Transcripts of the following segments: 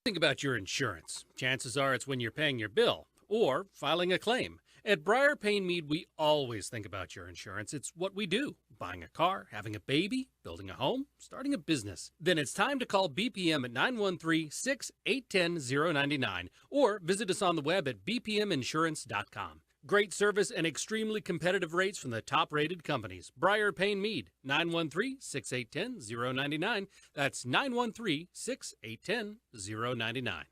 Think about your insurance. Chances are it's when you're paying your bill or filing a claim. At Briar Payne Mead, we always think about your insurance. It's what we do. Buying a car, having a baby, building a home, starting a business. Then it's time to call BPM at 913-681-099 or visit us on the web at bpminsurance.com. Great service and extremely competitive rates from the top-rated companies. Briar Payne Mead, 913-681-099. That's 913-681-099.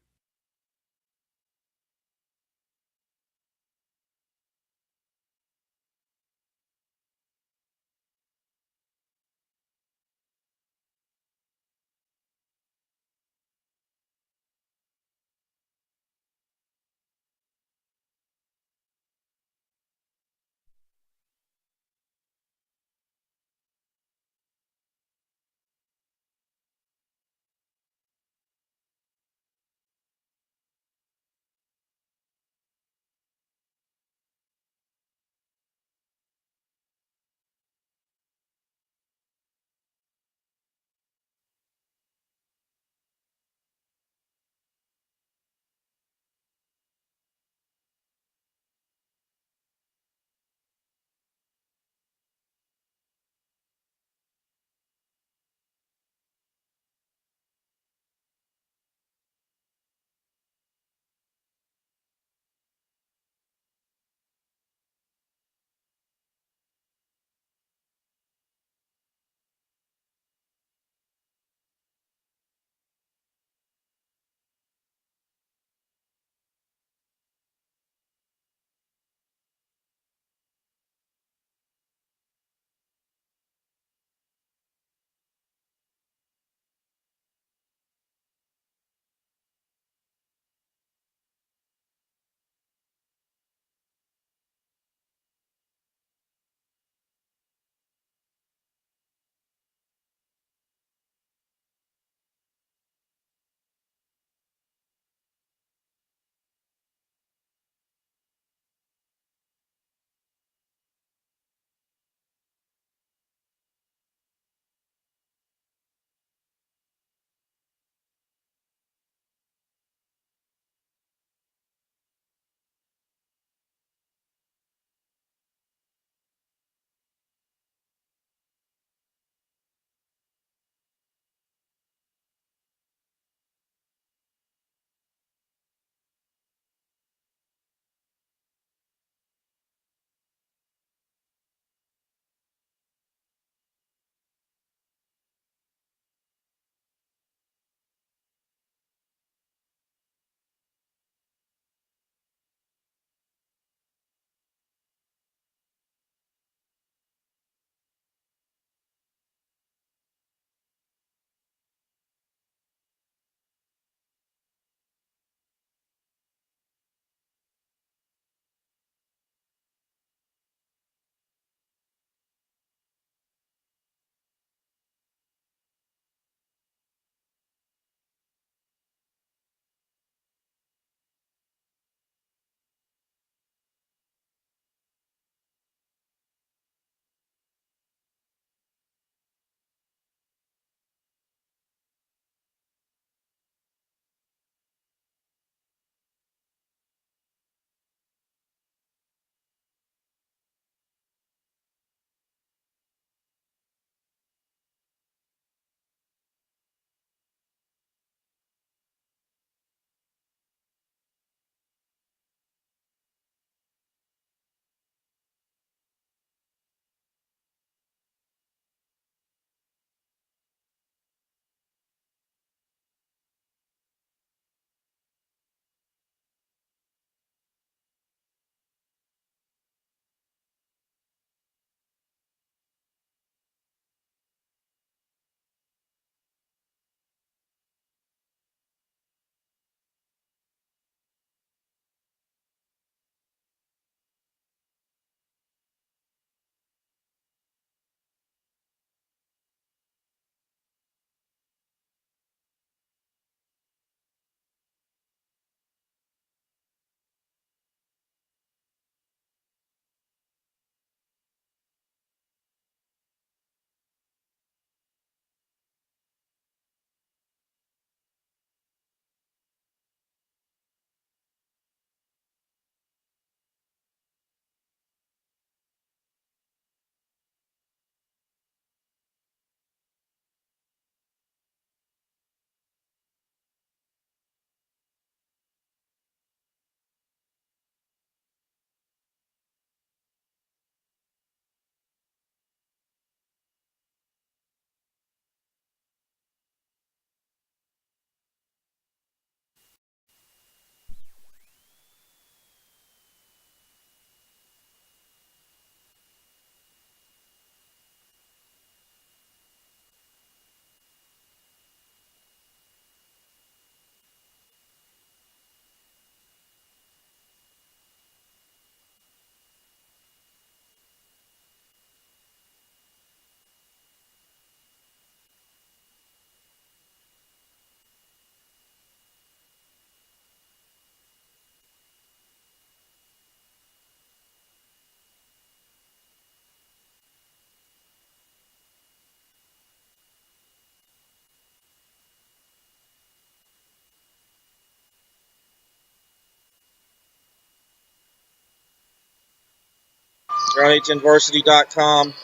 You're on HNVarsity.com.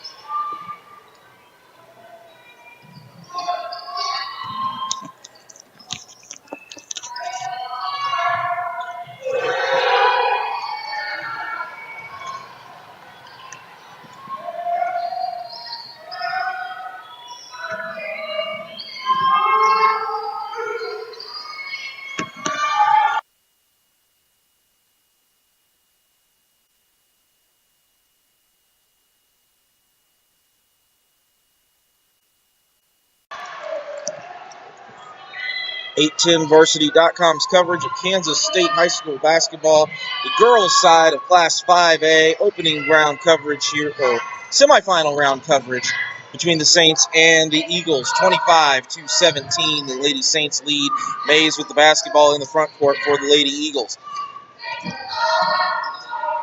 HNVarsity.com's coverage of Kansas State High School basketball. The girls' side of Class 5A opening round coverage here, or semifinal round coverage between the Saints and the Eagles. 25-17, the Lady Saints lead. Maize with the basketball in the front court for the Lady Eagles.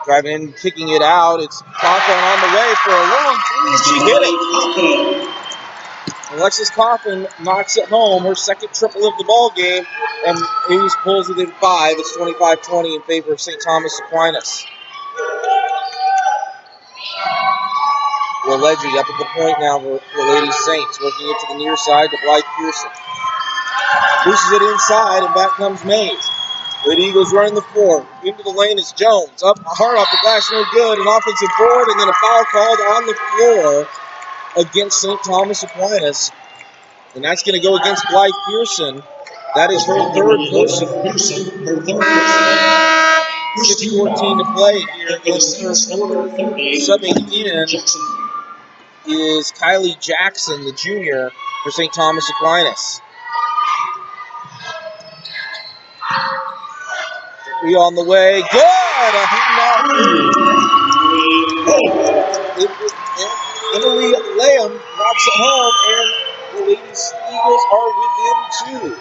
Driving in, kicking it out. It's Coughlin on the way for a long three. She hit it. Alexis Coughlin knocks it home, her second triple of the ball game, and Maize pulls within 5. It's 25-20 in favor of St. Thomas Aquinas. Leggy up at the point now for the Lady Saints, working it to the near side to Blythe Pearson. Boosted it inside, and back comes Maize. Lady Eagles running the floor. Into the lane is Jones. Up hard off the glass, no good. An offensive board, and then a foul called on the floor against St. Thomas Aquinas. And that's going to go against Blythe Pearson. That is her third person. 6:14 to play here in the third quarter. Subbing in is Kylie Jackson, the junior, for St. Thomas Aquinas. Three on the way. Good! A handoff. Emily Lamb knocks it home, and the Ladies Eagles are within 2.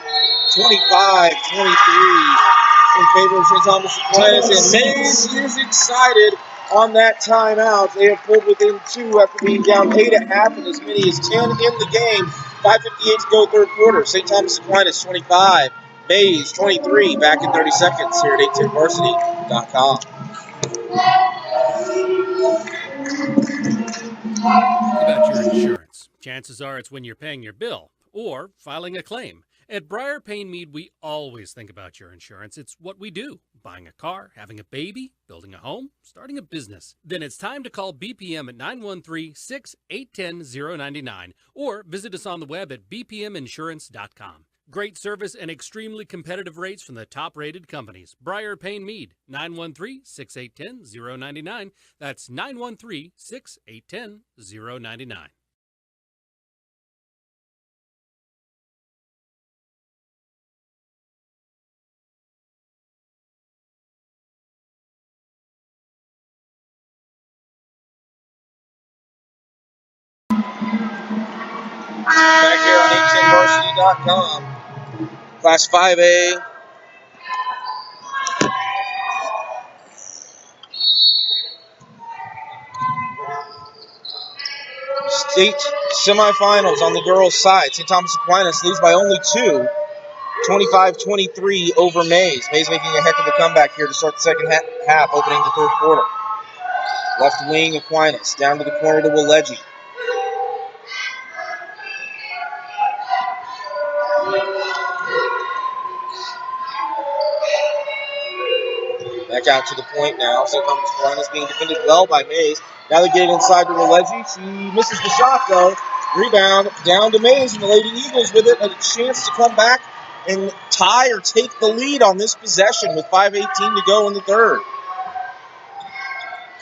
25-23 in favor of St. Thomas Aquinas. And Maize is excited on that timeout. They have pulled within 2 after being down 8 at half and as many as 10 in the game. 5:58 to go third quarter. St. Thomas Aquinas 25. Maize 23. Back in 30 seconds here at HNVarsity.com. Think about your insurance. Chances are it's when you're paying your bill or filing a claim. At Briar Payne Mead, we always think about your insurance. It's what we do. Buying a car, having a baby, building a home, starting a business. Then it's time to call BPM at 913-681-099 or visit us on the web at bpminsurance.com. Great service and extremely competitive rates from the top-rated companies. Briar Payne Mead, 913-681-099. That's 913-681-099. Back here on HNVarsity.com. Class 5A. State semifinals on the girls' side. St. Thomas Aquinas leads by only 2. 25-23 over Maize. Maize making a heck of a comeback here to start the second half, opening the third quarter. Left wing Aquinas. Down to the corner to Leggy. Back out to the point now. St. Thomas Aquinas being defended well by Maize. Now they get it inside to Leggy. She misses the shot though. Rebound down to Maize, and the Lady Eagles with it. A chance to come back and tie or take the lead on this possession with 5:18 to go in the third.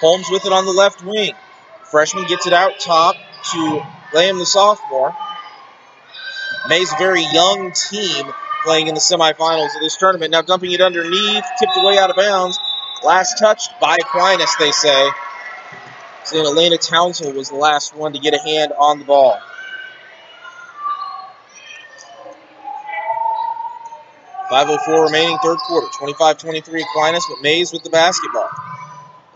Holmes with it on the left wing. Freshman gets it out top to Lamb, the sophomore. Maize, a very young team playing in the semifinals of this tournament. Now dumping it underneath, tipped away out of bounds. Last touched by Aquinas, they say. So Elena Townsend was the last one to get a hand on the ball. .504 remaining third quarter. 25-23 Aquinas, but Maize with the basketball.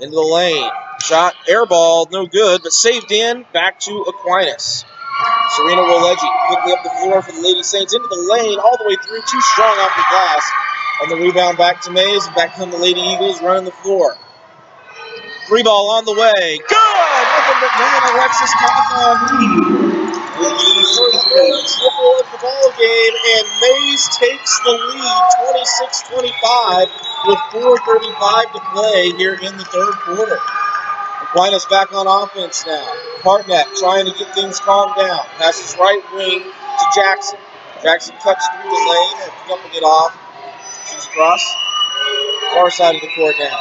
Into the lane. Shot, airball, no good, but saved in. Back to Aquinas. Serena Woleggi quickly up the floor for the Lady Saints. Into the lane, all the way through. Too strong off the glass. And the rebound back to Maize. And back come the Lady Eagles running the floor. 3 ball on the way. Good! but then Alexis Cothon for third triple of the ball game, and Maize takes the lead 26-25 with 4:35 to play here in the third quarter. Aquinas back on offense now. Hartnett trying to get things calmed down. Passes right wing to Jackson. Jackson cuts through the lane and jumping it off. She's across. Far side of the court now.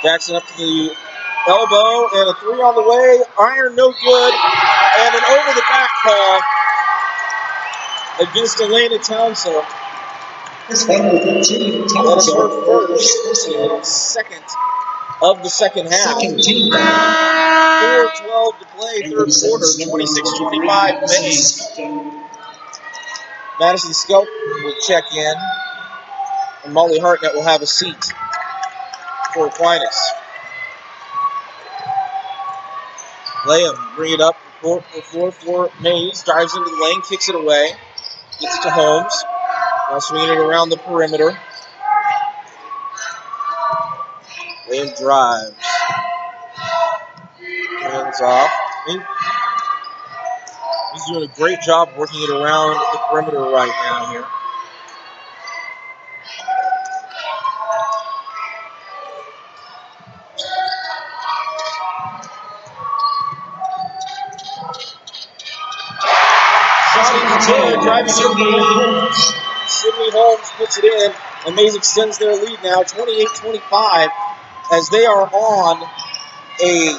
Jackson up to the elbow and a three on the way. Iron no good. And an over the back call against Elena Townsend. That is her first and second of the second half. 4:12 to play, third quarter, 26-25 Maize. Madison Skelp will check in, and Molly Hartnett will have a seat for Aquinas. Layham bring it up for Maize, drives into the lane, kicks it away, gets it to Holmes. Now swinging it around the perimeter. Layham drives. Hands off. He's doing a great job working it around the perimeter right now here. Driving to the lane. Sydney Holmes puts it in, and Maize extends their lead now, 28-25, as they are on a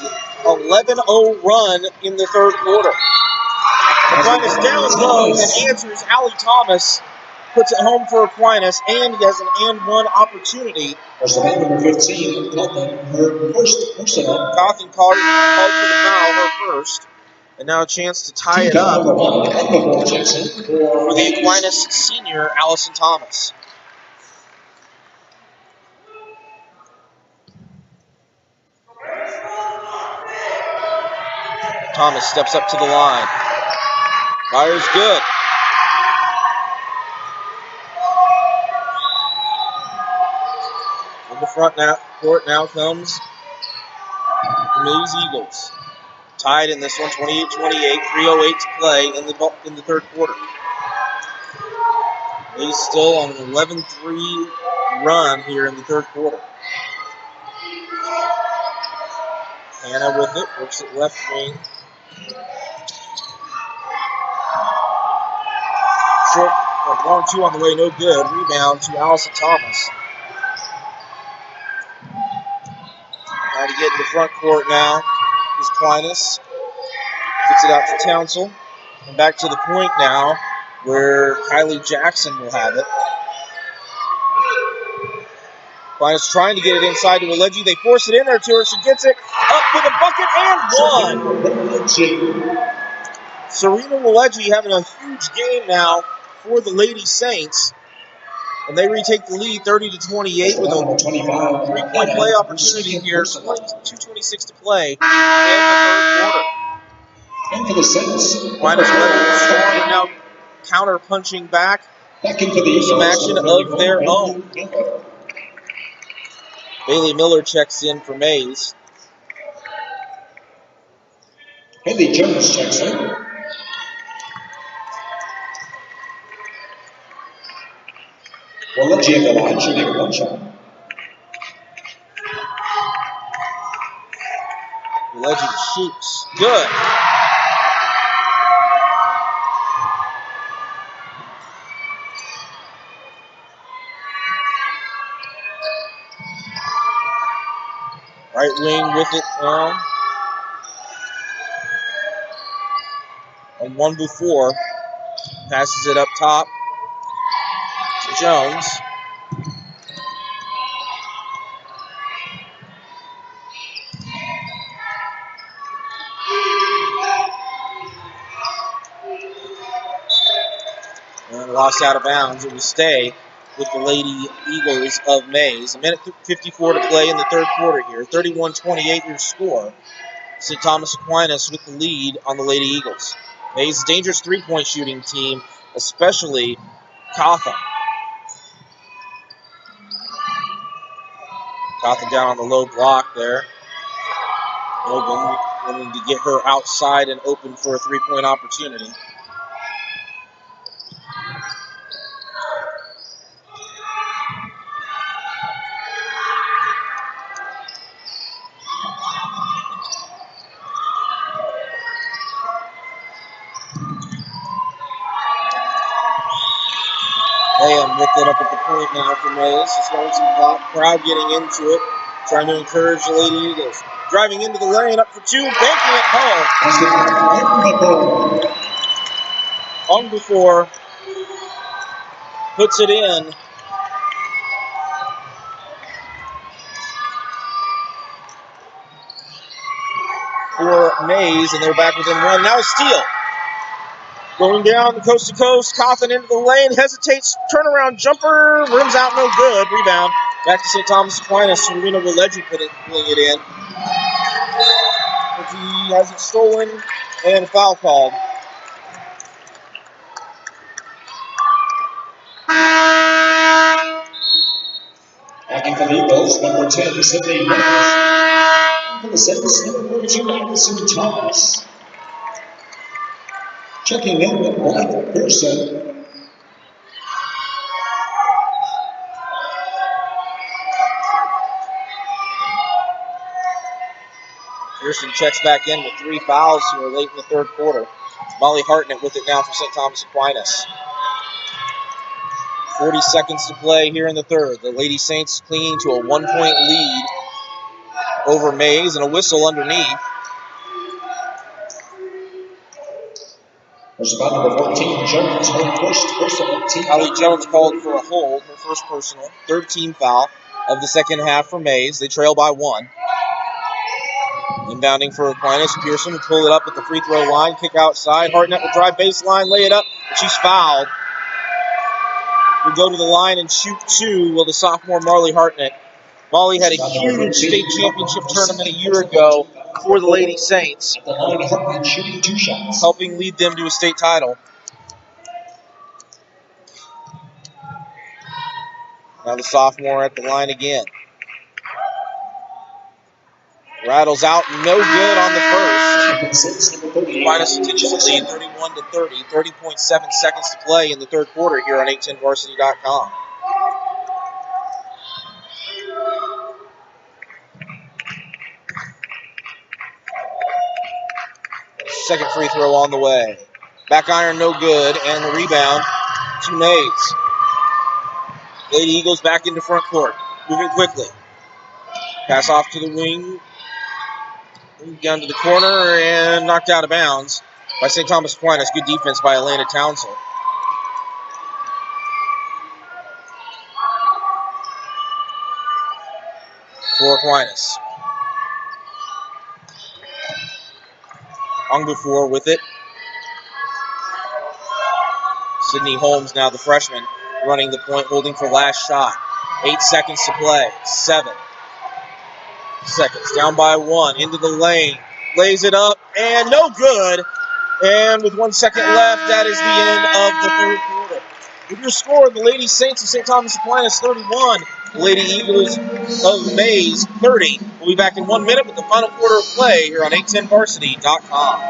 11-0 run in the third quarter. Aquinas down low and answers. Allie Thomas puts it home for Aquinas, and he has an and one opportunity. Number 15, Cotton, her first personal. Cotton called for the foul, her first. And now a chance to tie it up for the Aquinas senior, Allison Thomas. Thomas steps up to the line. Fires good. In the front court now comes the Maize Eagles. Tied in this one, 28-28, 3:08 to play in the third quarter. Maize still on an 11-3 run here in the third quarter. Hannah with it, works it left wing. Short, 1-2 on the way, no good. Rebound to Allison Thomas. Now to get in the front court now is Aquinas. Gets it out to Townsend. And back to the point now where Kylie Jackson will have it. Aquinas trying to get it inside to Waleji. They force it in there to her. She gets it up with a bucket and one. Serena Waleji having a huge game now for the Lady Saints. And they retake the lead 30-28 with a three-point play opportunity here. 2:26 to play in the third quarter. And for the Saints. Aquinas Storm now counter-punching back into some action of their own. Bailey Miller checks in for Maize. Haley Jones checks in. We'll let you in the line. She'll make a one shot. Legend shoots. Good. Right wing with it now. And one before. Passes it up top to Jones. And lost out of bounds. It will stay with the Lady Eagles of Maize. A minute 54 to play in the third quarter here. 31-28 your score. St. Thomas Aquinas with the lead on the Lady Eagles. Maize dangerous three-point shooting team, especially Cotham. Cotham down on the low block there. Logan wanting to get her outside and open for a three-point opportunity. Lamb with it up at the point now for Maize. She's starting some crowd getting into it, trying to encourage the Lady Eagles. Driving into the lane, up for two, banking it home. On before, puts it in. For Maize, and they're back within one. Now a steal. Going down the coast to coast, Coffin into the lane, hesitates, turnaround jumper, rims out, no good. Rebound. Back to St. Thomas Aquinas. Serena Willedge pulling it in. But he has it stolen and a foul called. Backing for the Eagles, number 10, Sydney Maize. For the Saints, number 42, Allison Thomas. Checking in with Blythe Pearson. Pearson checks back in with 3 fouls here late in the third quarter. Molly Hartnett with it now for St. Thomas Aquinas. 40 seconds to play here in the third. The Lady Saints clinging to a 1-point lead over Maize, and a whistle underneath. There's about number 14, Jones, her first personal team. Allie Jones called for a hold, her first personal. Third team foul of the second half for Maize. They trail by 1. Inbounding for Aquinas. Pearson will pull it up at the free throw line, kick outside. Hartnett will drive baseline, lay it up, but she's fouled. Will go to the line and shoot 2. Will the sophomore Marley Hartnett. Molly had a huge state championship tournament a year ago for the Lady Saints, Shooting 2 shots. helping lead them to a state title. Now the sophomore at the line again. Rattles out, no good on the first. Aquinas continues to lead 31-30. 30.7 seconds to play in the third quarter here on 810varsity.com. Second free throw on the way. Back iron, no good, and the rebound to Maize. Lady Eagles back into front court, moving quickly. Pass off to the wing. Down to the corner and knocked out of bounds by St. Thomas Aquinas. Good defense by Elena Townsend. For Aquinas. Ongbufor with it. Sydney Holmes, now the freshman, running the point, holding for last shot. 8 seconds to play. 7 seconds. Down by 1. Into the lane. Lays it up. And no good. And with 1 second left, that is the end of the third quarter. With your score, the Lady Saints of St. Thomas Aquinas 31. The Lady Eagles of Maize 30. We'll be back in 1 minute with the final quarter of play here on 810varsity.com.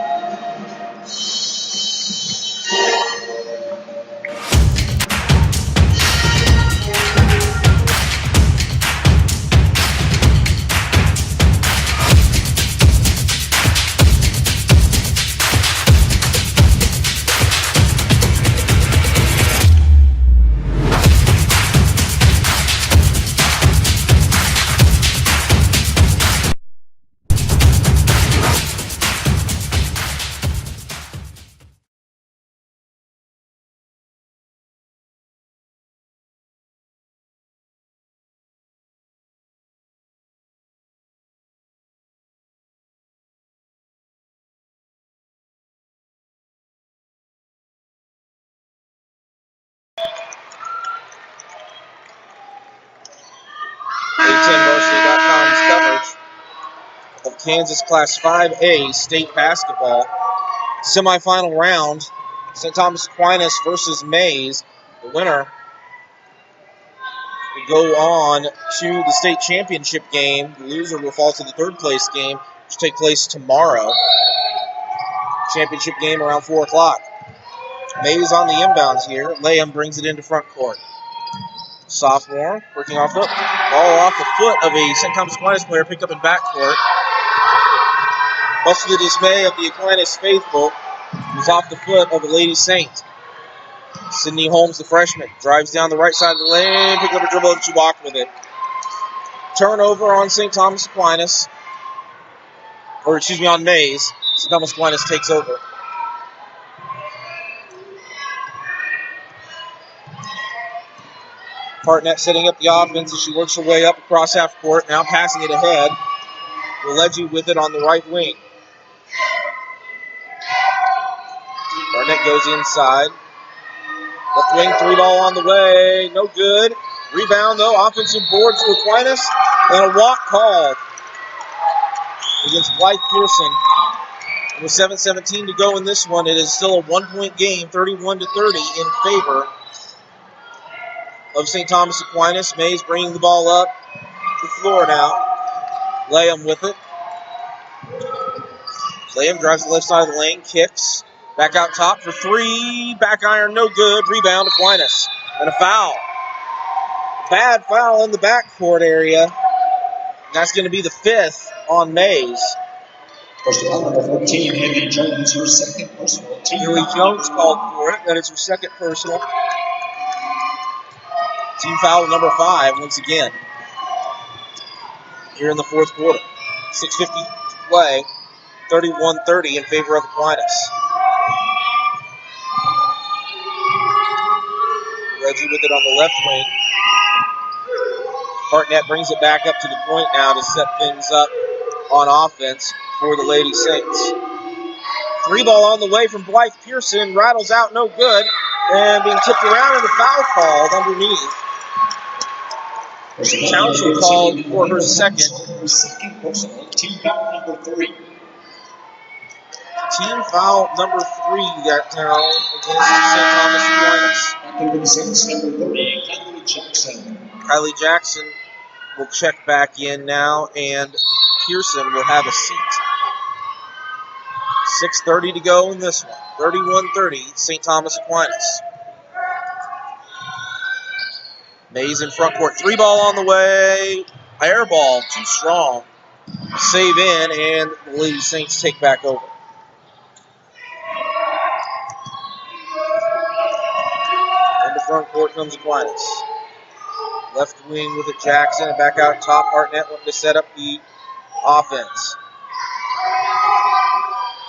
coverage of Kansas Class 5A state basketball. Semifinal round, St. Thomas Aquinas versus Maize. The winner will go on to the state championship game. The loser will fall to the third place game which take place tomorrow. Championship game around 4 o'clock. Maize on the inbounds here. Layham brings it into front court. Sophomore working off the ball off the foot of a St. Thomas Aquinas player, picked up in backcourt. Much to the dismay of the Aquinas faithful, it was off the foot of the Lady Saint. Sydney Holmes, the freshman, drives down the right side of the lane, picked up a dribble, and she walked with it. Turnover on St. Thomas Aquinas, on Maize. St. Thomas Aquinas takes over. Hartnett setting up the offense as she works her way up across half court, now passing it ahead. Willedge with it on the right wing. Hartnett goes inside. Left wing, 3-ball on the way. No good. Rebound, though. Offensive board to Aquinas. And a walk called against Blythe Pearson. With 7:17 to go in this one, it is still a 1-point game, 31-30 in favor of St. Thomas Aquinas. Maize bringing the ball up the floor now. Layham with it. Layham drives the left side of the lane, kicks. Back out top for 3. Back iron, no good. Rebound, Aquinas. And a foul. Bad foul in the backcourt area. That's going to be the 5th on Maize. First foul, number 14, Haley Jones, her second personal. Haley Jones called for it. That is her second personal. Team foul number 5 once again. Here in the fourth quarter. 6:50 to play. 31-30 in favor of Aquinas. Reggie with it on the left wing. Hartnett brings it back up to the point now to set things up on offense for the Lady Saints. 3-ball on the way from Blythe Pearson. Rattles out, no good. And being tipped around and a foul called underneath. Council called for her second. Second personal, team foul number 3. Team foul number 3 that now against St. Thomas Aquinas. Back into the Saints, number 30, Kylie Jackson. Kylie Jackson will check back in now, and Pearson will have a seat. 6:30 to go in this one. 31-30, St. Thomas Aquinas. Maize in front court. 3-ball on the way. Air ball, too strong. Save in, and the Lady Saints take back over. Into front court comes Aquinas. Left wing with it, Jackson, and back out top. Hartnett wanting to set up the offense.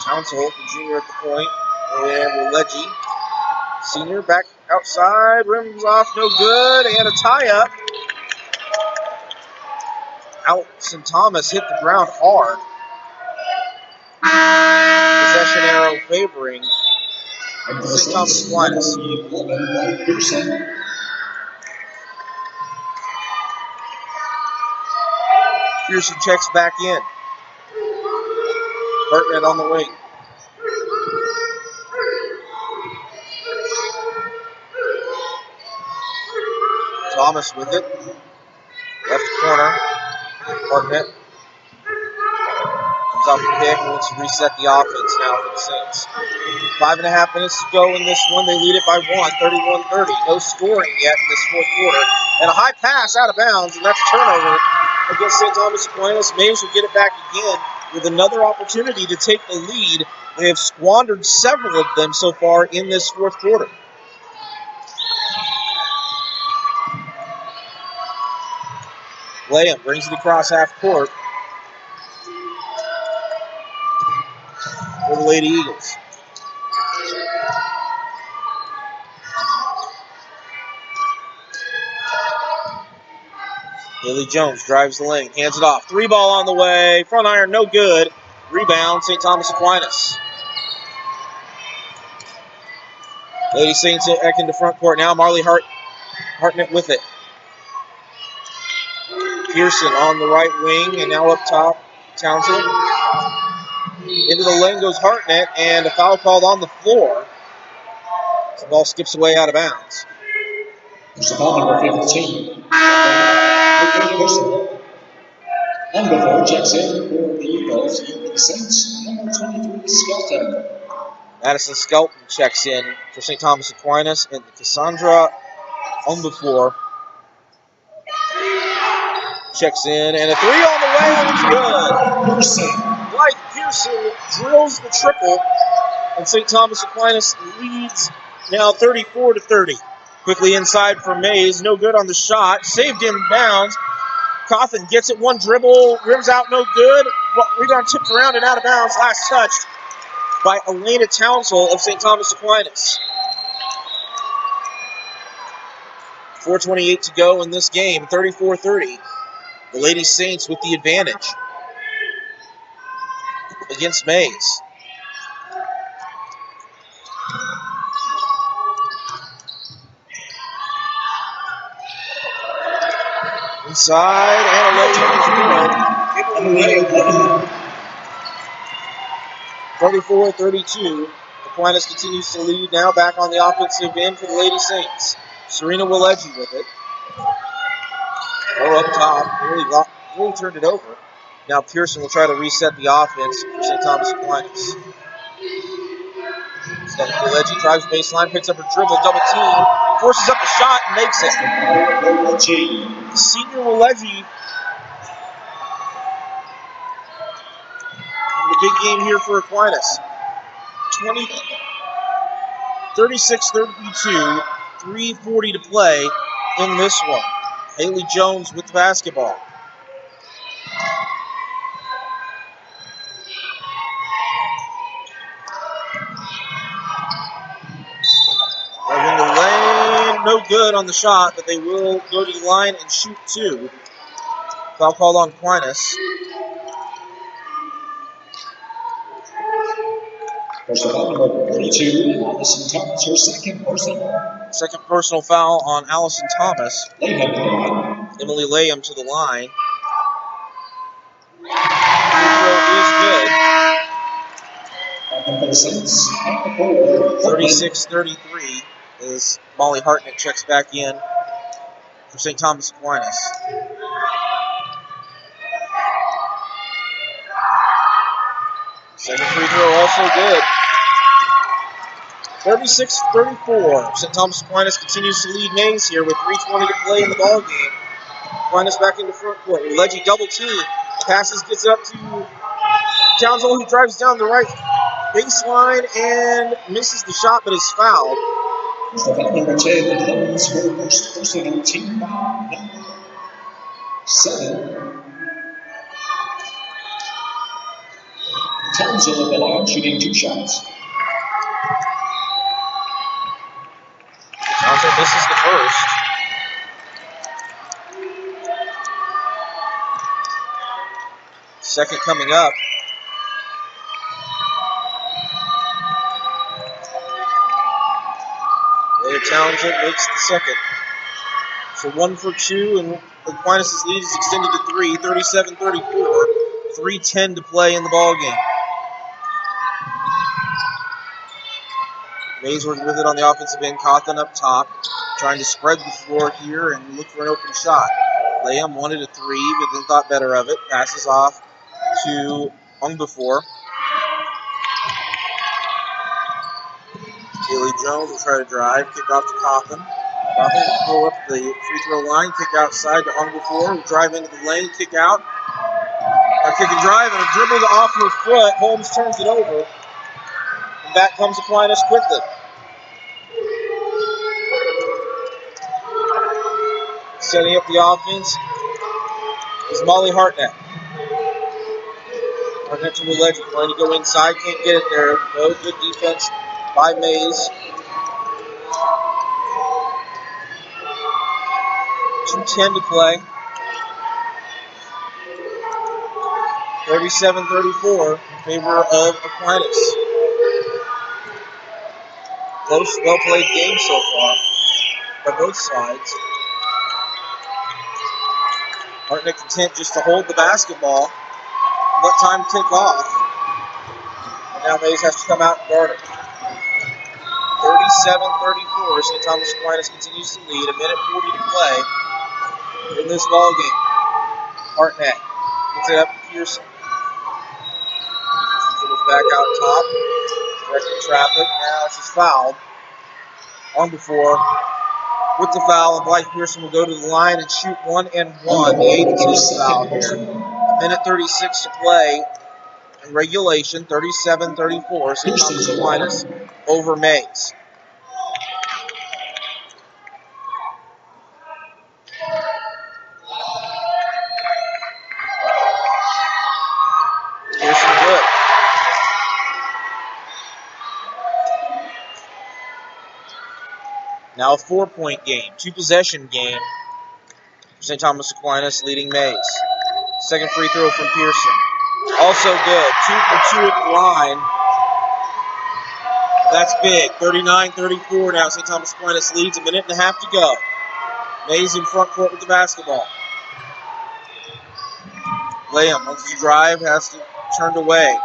Townsend, the junior at the point, and Willedge, senior, back outside, rims off, no good, and a tie-up. St. Thomas hit the ground hard. Possession arrow favoring St. Thomas Aquinas. Pearson checks back in. Hartnett on the wing. Thomas with it. Left corner. Hartnett comes off the pick and wants to reset the offense now for the Saints. 5.5 minutes to go in this one. They lead it by 1, 31-30. No scoring yet in this fourth quarter. And a high pass out of bounds, and that's a turnover against St. Thomas Aquinas. Maize will get it back again with another opportunity to take the lead. They have squandered several of them so far in this fourth quarter. Layham brings it across half court for the Lady Eagles. Haley Jones drives the lane, hands it off. 3-ball on the way, front iron, no good. Rebound, St. Thomas Aquinas. Lady Saints back into front court now. Marley Hartnett with it. Pearson on the right wing, and now up top, Townsend. Into the lane goes Hartnett, and a foul called on the floor. The ball skips away out of bounds. There's the ball number 15. And before checks in for the Eagles, the Saints, number 23, Skelton. Madison Skelton checks in for St. Thomas Aquinas, and Cassandra Umbefore checks in, and a 3 on the way, and it's good. Blythe Pearson drills the triple, and St. Thomas Aquinas leads now 34-30. Quickly inside for Maize, no good on the shot, saved in bounds. Coffin gets it, one dribble, rims out, no good. Rebound tipped around and out of bounds, last touched by Elena Townsville of St. Thomas Aquinas. 4:28 to go in this game, 34-30. The Lady Saints with the advantage against Maize. Inside, and a lay-in is good. 34-32. Aquinas continues to lead now, back on the offensive end for the Lady Saints. Serena Willeji with it. Or up top, really turned it over. Now Pearson will try to reset the offense for St. Thomas Aquinas. Willeji drives baseline, picks up her dribble, double team, forces up a shot and makes it. Senior Willeji. The big game here for Aquinas. 36-32, 3:40 to play in this one. Haley Jones with the basketball. In the lane, no good on the shot, but they will go to the line and shoot two. Foul called on Aquinas. Personal foul number 42, Allison Thomas, her second personal. Second personal foul on Allison Thomas. Layham to the line. Emily Layham to the line. Free throw is good. 36-33 as Molly Hartnett checks back in for St. Thomas Aquinas. Second free throw also good. 36-34. St. Thomas Aquinas continues to lead Maize here with 3:20 to play in the ball game. Aquinas back into front court. Leggy double team. Passes, gets it up to Townsville, who drives down the right baseline and misses the shot, but is fouled. Foul number 10, the Helms for first personal team foul number 7. Townsville at the line, shooting 2 shots. Townsville misses the first. Second coming up. Leah Townsend makes the second. So 1 for 2, and Aquinas' lead is extended to 3, 37-34. 3:10 to play in the ball game. Maize working with it on the offensive end. Cawthon up top, trying to spread the floor here and look for an open shot. Layham wanted a 3, but then thought better of it. Passes off to Ungbefor. Haley Jones will try to drive. Kick off to Cawthon. Cawthon will pull up the free throw line. Kick outside to Ungbefor. Will drive into the lane. Kick out. Kick and drive, and a dribble off her foot. Holmes turns it over. And back comes Aquinas quickly. Setting up the offense is Molly Hartnett. Hartnett to Willeji, trying to go inside, can't get it there. No good defense by Maize. 2:10 to play. 37-34 in favor of Aquinas. Close, well-played game so far by both sides. Hartnett content just to hold the basketball and let time tick off. And now Maize has to come out and guard it. 37-34. St. Thomas Aquinas continues to lead. 1:40 to play in this ball game. Hartnett Gets it up to Pearson. She goes back out top. Directing traffic. Now she's fouled. On before. With the foul, and Blythe Pearson will go to the line and shoot 1 and 1. The 8th team foul here. 1:36 to play in regulation. 37-34. St. Thomas Aquinas over Maize. Pearson good. Now a 4-point game, 2-possession game. St. Thomas Aquinas leading Maize. Second free throw from Pearson. Also good. 2 for 2 at the line. That's big. 39-34 now. St. Thomas Aquinas leads. 1.5 minutes to go. Maize in front court with the basketball. Layham wants to drive, has to turned away.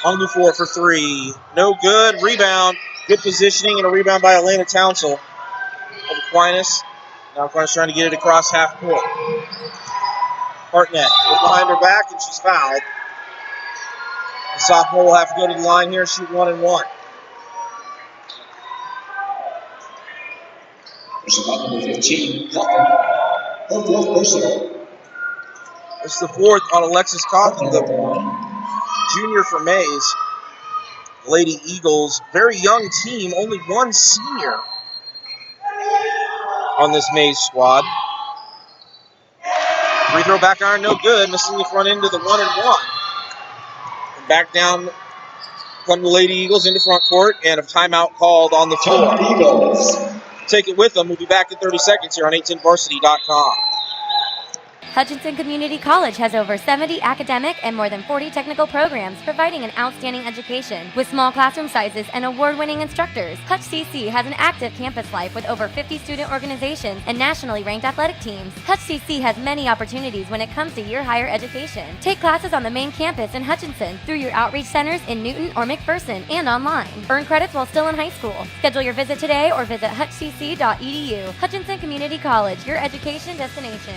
On before for 3. No good. Rebound. Good positioning and a rebound by Elena Townsell of Aquinas. Now Aquinas trying to get it across half court. Hartnett was behind her back and she's fouled. The sophomore will have to go to the line here and shoot 1 and 1. Number 15, Coffin. Her 4th personal. It's the 4th on Alexis Coffin, the junior for Maize. Lady Eagles, very young team, only 1 senior on this Maize squad. Free throw back iron, no good. Missing the front end of the 1 and 1. And back down come the Lady Eagles into front court, and a timeout called on the floor. Eagles. Take it with them. We'll be back in 30 seconds here on 810varsity.com. Hutchinson Community College has over 70 academic and more than 40 technical programs providing an outstanding education. With small classroom sizes and award-winning instructors, Hutch CC has an active campus life with over 50 student organizations and nationally ranked athletic teams. Hutch CC has many opportunities when it comes to your higher education. Take classes on the main campus in Hutchinson through your outreach centers in Newton or McPherson and online. Earn credits while still in high school. Schedule your visit today or visit hutchcc.edu. Hutchinson Community College, your education destination.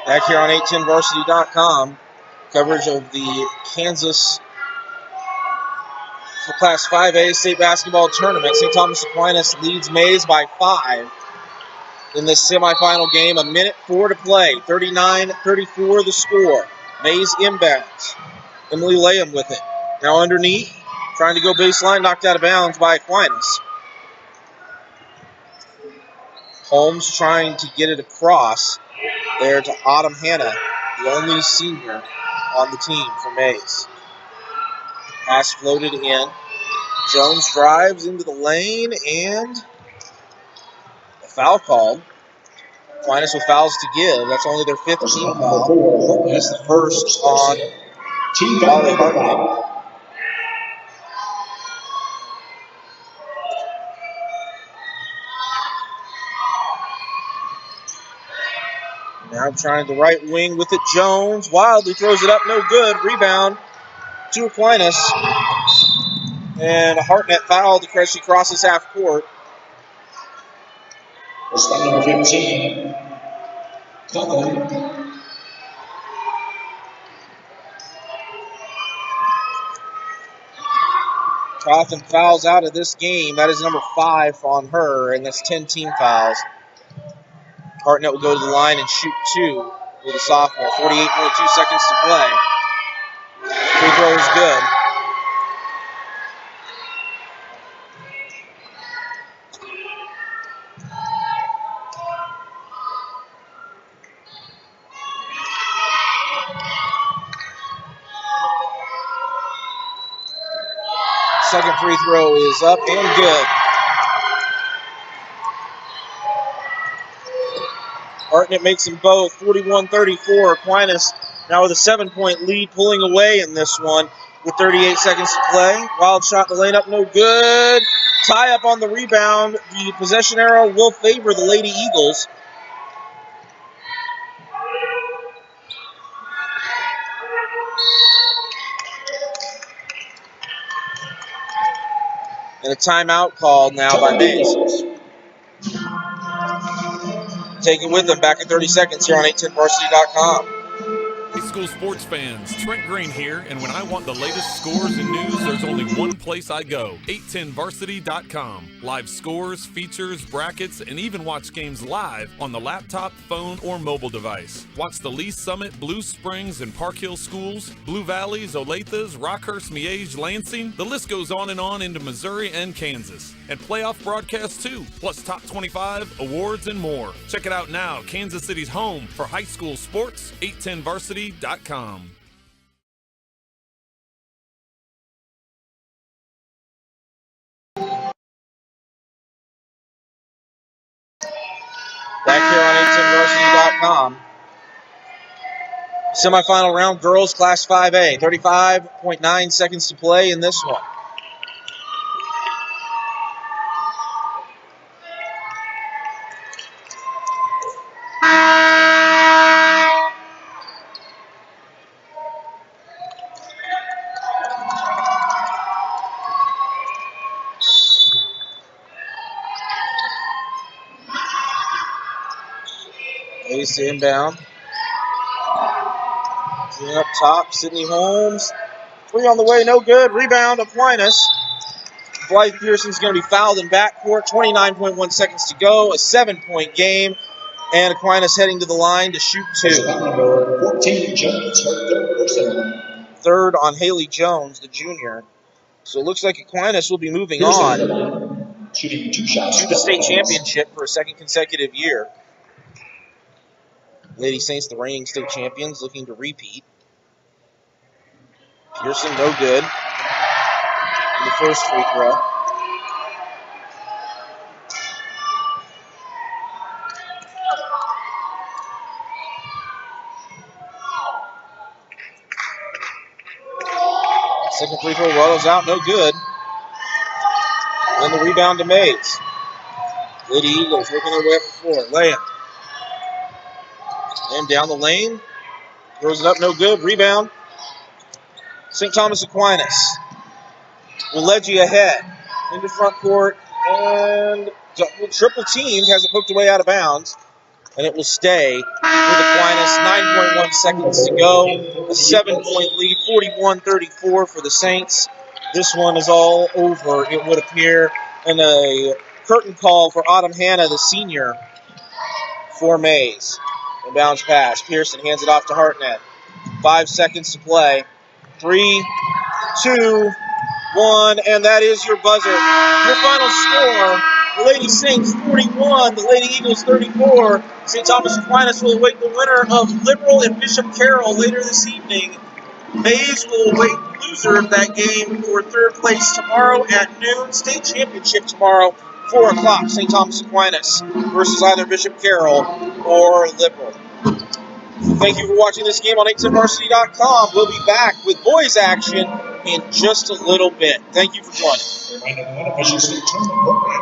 Back here on 810varsity.com, coverage of the Kansas for Class 5A state basketball tournament. St. Thomas Aquinas leads Maize by 5 in this semifinal game. 1:04 to play. 39-34 the score. Maize inbounds. Emily Layham with it. Now underneath, trying to go baseline, knocked out of bounds by Aquinas. Holmes trying to get it across there to Autumn Hanna, the only senior on the team for Maize. Pass floated in. Jones drives into the lane and a foul called. Aquinas with fouls to give. That's only their 5th team foul. That's the first on Team foul number 5. Now trying the right wing with it. Jones wildly throws it up. No good. Rebound to Aquinas. And a Hartnett foul because she crosses half court. Respond number 15. Coffin. Coffin fouls out of this game. That is number 5 on her, and that's 10 team fouls. Hartnett will go to the line and shoot 2 with a sophomore. 48.2 seconds to play. Free throw is good. Second free throw is up and good. Hartnett makes them both, 41-34. Aquinas now with a 7-point lead, pulling away in this one with 38 seconds to play. Wild shot in the lane up, no good. Tie up on the rebound. The possession arrow will favor the Lady Eagles. And a timeout called now by Maize. Take it with them back in 30 seconds here on 810varsity.com. High school sports fans, Trent Green here, and when I want the latest scores and news, there's only one place I go, 810varsity.com. Live scores, features, brackets, and even watch games live on the laptop, phone, or mobile device. Watch the Lee Summit, Blue Springs, and Park Hill schools, Blue Valleys, Olathes, Rockhurst, Maize, Lansing. The list goes on and on into Missouri and Kansas. And playoff broadcasts too, plus top 25, awards, and more. Check it out now, Kansas City's home for high school sports, 810varsity.com. Back here on 810varsity.com. Semifinal round, girls, Class 5A. 35.9 seconds to play in this one. Ace to inbound. Up top, Sydney Holmes. 3 on the way, no good. Rebound, Aquinas. Blythe Pearson's going to be fouled in backcourt. 29.1 seconds to go. A 7-point game. And Aquinas heading to the line to shoot 2. 14, Jones, her 3rd person. 3rd on Haley Jones, the junior. So it looks like Aquinas will be moving on Shooting 2 shots to the state championship for a 2nd consecutive year. Lady Saints, the reigning state champions, looking to repeat. Pearson, no good. The first free throw. Second free throw rolls out, no good. Then the rebound to Maize. Lady Eagles working their way up the floor. Layup. And down the lane. Throws it up, no good. Rebound. St. Thomas Aquinas. Willegi ahead. Into front court. And triple team has it hooked away out of bounds. And it will stay with Aquinas. 9.1 seconds to go. A 7-point lead. 41-34 for the Saints. This one is all over, it would appear. And a curtain call for Autumn Hanna, the senior, for Maize. A bounce pass. Pearson hands it off to Hartnett. 5 seconds to play. 3, 2, 1, and that is your buzzer. Your final score, the Lady Saints 41, the Lady Eagles 34. St. Thomas Aquinas will await the winner of Liberal and Bishop Carroll later this evening. Maize will await the loser of that game for 3rd place tomorrow at noon. State championship tomorrow, 4 o'clock. St. Thomas Aquinas versus either Bishop Carroll or Liberal. Thank you for watching this game on 810varsity.com. We'll be back with boys action in just a little bit. Thank you for joining.